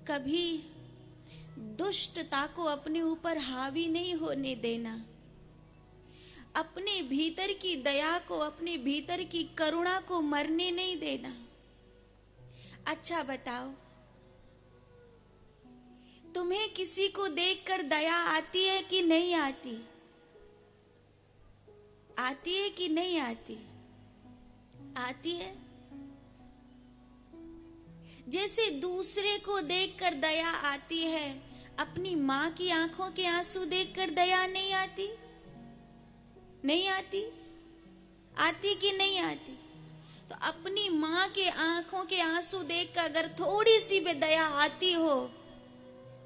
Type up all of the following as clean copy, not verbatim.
कभी दुष्टता को अपने ऊपर हावी नहीं होने देना, अपने भीतर की दया को, अपने भीतर की करुणा को मरने नहीं देना। अच्छा बताओ, तुम्हें किसी को देखकर दया आती है कि नहीं आती? आती है कि नहीं आती? आती है। जैसे दूसरे को देखकर दया आती है, अपनी माँ की आंखों के आंसू देखकर दया नहीं आती? नहीं आती? आती कि नहीं आती? तो अपनी माँ के आंखों के आंसू देखकर अगर थोड़ी सी भी दया आती हो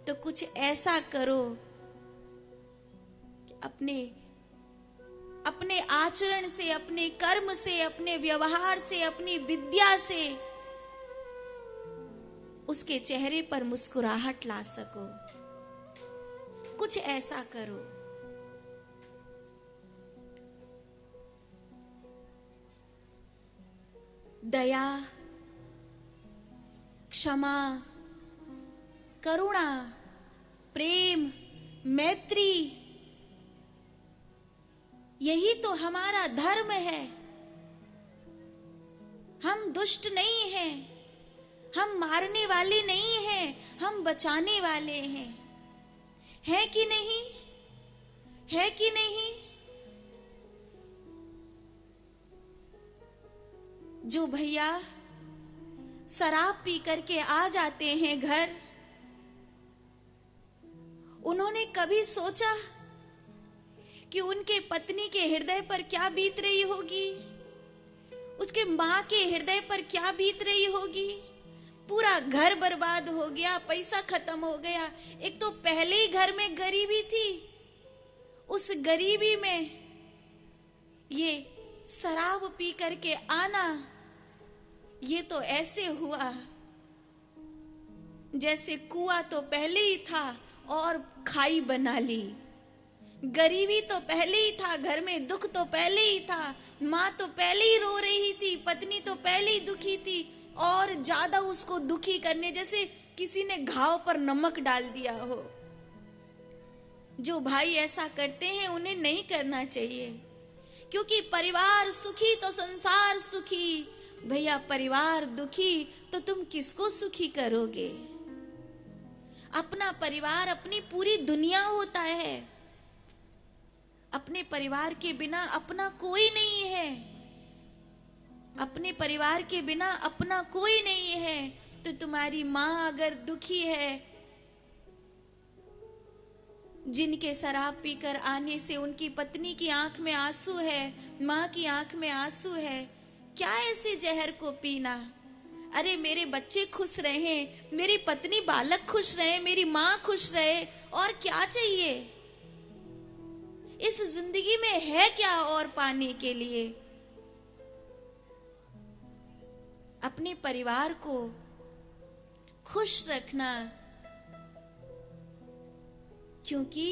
तो कुछ ऐसा करो कि अपने आचरण से, अपने कर्म से, अपने व्यवहार से, अपनी विद्या से उसके चेहरे पर मुस्कुराहट ला सको। कुछ ऐसा करो। दया, क्षमा, करुणा, प्रेम, मैत्री, यही तो हमारा धर्म है। हम दुष्ट नहीं हैं, हम मारने वाले नहीं हैं, हम बचाने वाले हैं। है कि नहीं? है कि नहीं? जो भैया शराब पी करके आ जाते हैं घर, उन्होंने कभी सोचा कि उनके पत्नी के हृदय पर क्या बीत रही होगी, उसके माँ के हृदय पर क्या बीत रही होगी? पूरा घर बर्बाद हो गया, पैसा खत्म हो गया। एक तो पहले ही घर में गरीबी थी, उस गरीबी में ये शराब पी करके आना, ये तो ऐसे हुआ जैसे कुआं तो पहले ही था और खाई बना ली। गरीबी तो पहले ही था, घर में दुख तो पहले ही था, माँ तो पहले ही रो रही थी, पत्नी तो पहले ही दुखी थी, और ज्यादा उसको दुखी करने जैसे किसी ने घाव पर नमक डाल दिया हो। जो भाई ऐसा करते हैं उन्हें नहीं करना चाहिए, क्योंकि परिवार सुखी तो संसार सुखी। भैया परिवार दुखी तो तुम किसको सुखी करोगे? अपना परिवार अपनी पूरी दुनिया होता है। अपने परिवार के बिना अपना कोई नहीं है। अपने परिवार के बिना अपना कोई नहीं है। तो तुम्हारी माँ अगर दुखी है, जिनके शराब पीकर आने से उनकी पत्नी की आंख में आंसू है, माँ की आंख में आंसू है, क्या ऐसे जहर को पीना? अरे मेरे बच्चे खुश रहे, मेरी पत्नी बालक खुश रहे, मेरी माँ खुश रहे, और क्या चाहिए? इस जिंदगी में है क्या और पाने के लिए? अपने परिवार को खुश रखना, क्योंकि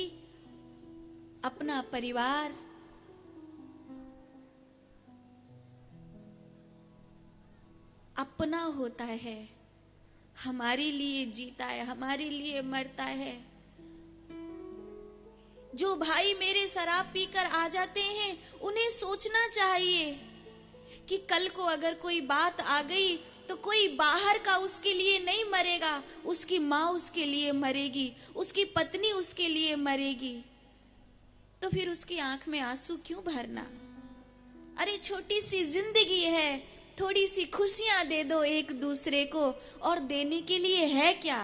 अपना परिवार अपना होता है, हमारे लिए जीता है, हमारे लिए मरता है। जो भाई मेरे शराब पीकर आ जाते हैं, उन्हें सोचना चाहिए कि कल को अगर कोई बात आ गई तो कोई बाहर का उसके लिए नहीं मरेगा, उसकी माँ उसके लिए मरेगी, उसकी पत्नी उसके लिए मरेगी। तो फिर उसकी आंख में आंसू क्यों भरना? अरे छोटी सी जिंदगी है, थोड़ी सी खुशियां दे दो एक दूसरे को, और देने के लिए है क्या?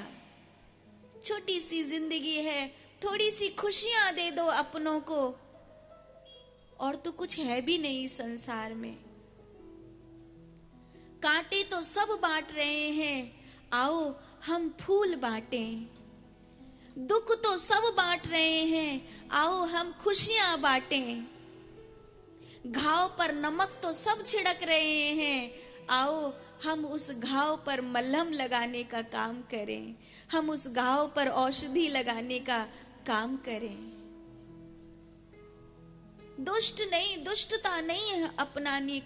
छोटी सी जिंदगी है, थोड़ी सी खुशियां दे दो अपनों को, और तो कुछ है भी नहीं संसार में। कांटे तो सब बांट रहे हैं, आओ हम फूल बांटें। दुख तो सब बांट रहे हैं, आओ हम खुशियां बांटें। घाव पर नमक तो सब छिड़क रहे हैं, आओ हम उस घाव पर मलहम लगाने का काम करें, हम उस घाव पर औषधि लगाने का काम करें। दुष्ट नहीं, दुष्टता नहीं है अपनानी